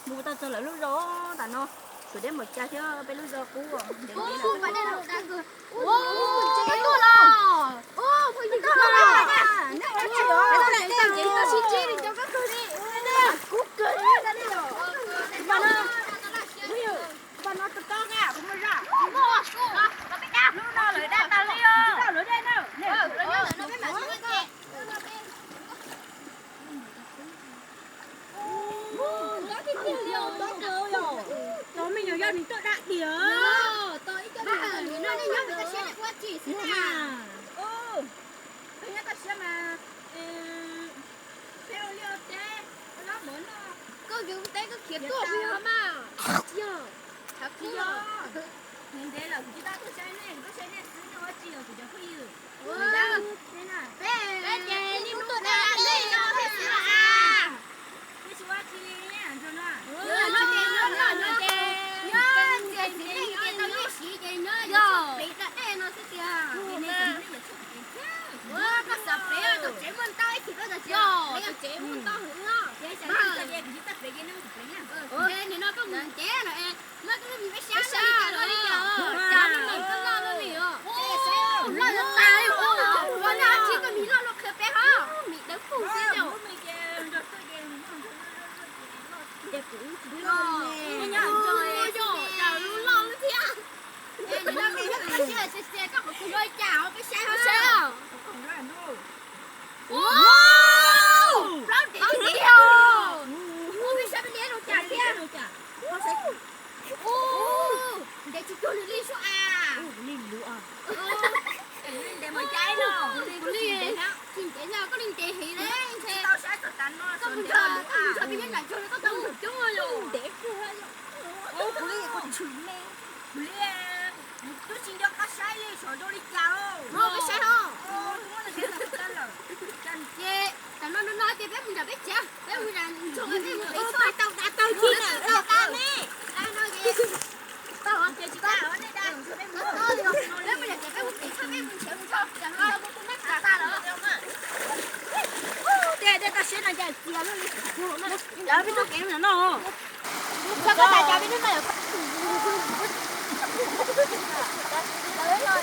mua ta cho lại lúc đó ta nó rồi đến một cha chứ bên lúc đó cũ rồi ô phải đây là đang cười ô cái to là ô phải cái to là nè cái to này cái to xin chi thì cho các tôi đi cú cười ra đi rồi bà nó tự to nghe cũng mới ra mua nó cái cá nó lưỡi đen ta đi ơ lưỡi đen đâu nè nó cái mà nó mình ở mình tự đại đĩa tới cho mình nó đi nhớ người ta xem lại qua chỉ thế nào người ta xem mà theo liều té nó muốn có dùng té có khiếp tốt nữa mà chưa thật chưa nhìn thế là chúng ta có xem này nó chỉ ở chỗ phi thế nào bé bé đi tự đại đi nó hết à cái chú chị nha cho có tài cho biết nước này. Đấy rồi.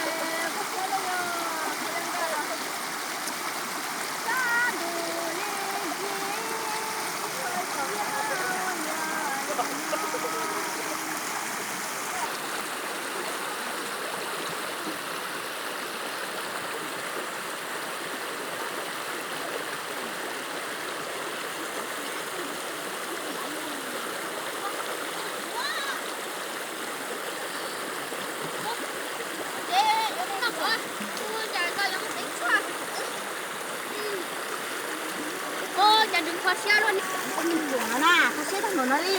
Cô đừng qua xe luôn. Con nhìn buồn nó nè, con sẽ thằng nó đi.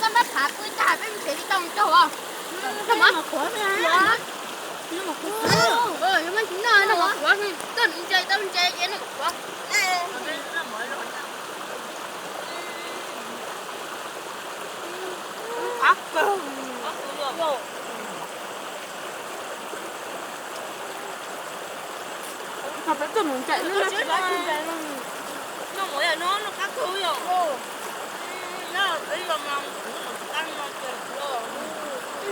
Con bắt phá cứ trả bên phía đi trong chỗ à? Làm á? Nhưng mà nhưng mà chính là nó quá thì tao chơi vậy nó quá. Ác cơ. Mà phải cầm mình chạy nữa. Nó mỗi là nó khác thứ rồi. Nó bây giờ mà tăng nó kìa.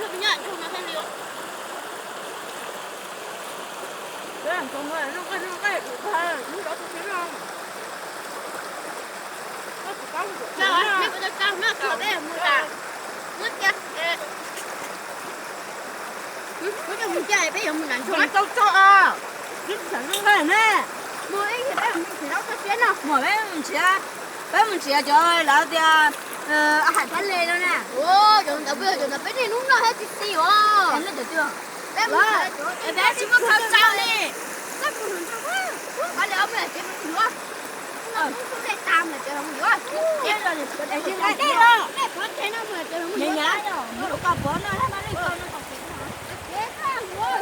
Nó bị nhảy chung nó thêm điều. Thế làm xong rồi nó cái được thôi, nó đỡ tôi kiếm không? Trời, mẹ có được cao nó cửa đây mua là. Nước kìa. Có cho mình chơi bây giờ mình đánh Nó cho à. Biết sản xuất cái này. mua ấy thì bây giờ mình chỉ nấu cho xuyến nào. Mà bé mình chỉ cho là thì hải phát lên đâu nè. Ồ, chúng ta bây giờ bên này đúng là hết tí xíu à. Em được chưa? Em bé chỉ có tham sao đi. Rất là hứng thú quá. Có lẽ ông này chỉ có nữa. Không thể tam là chơi không nữa. Em rồi thì để trên đây Đây đó. đây có thế nào mà chơi không nữa. Nhớ nhá. Nó có bữa nó hết nó đi con nó còn Thế nào rồi.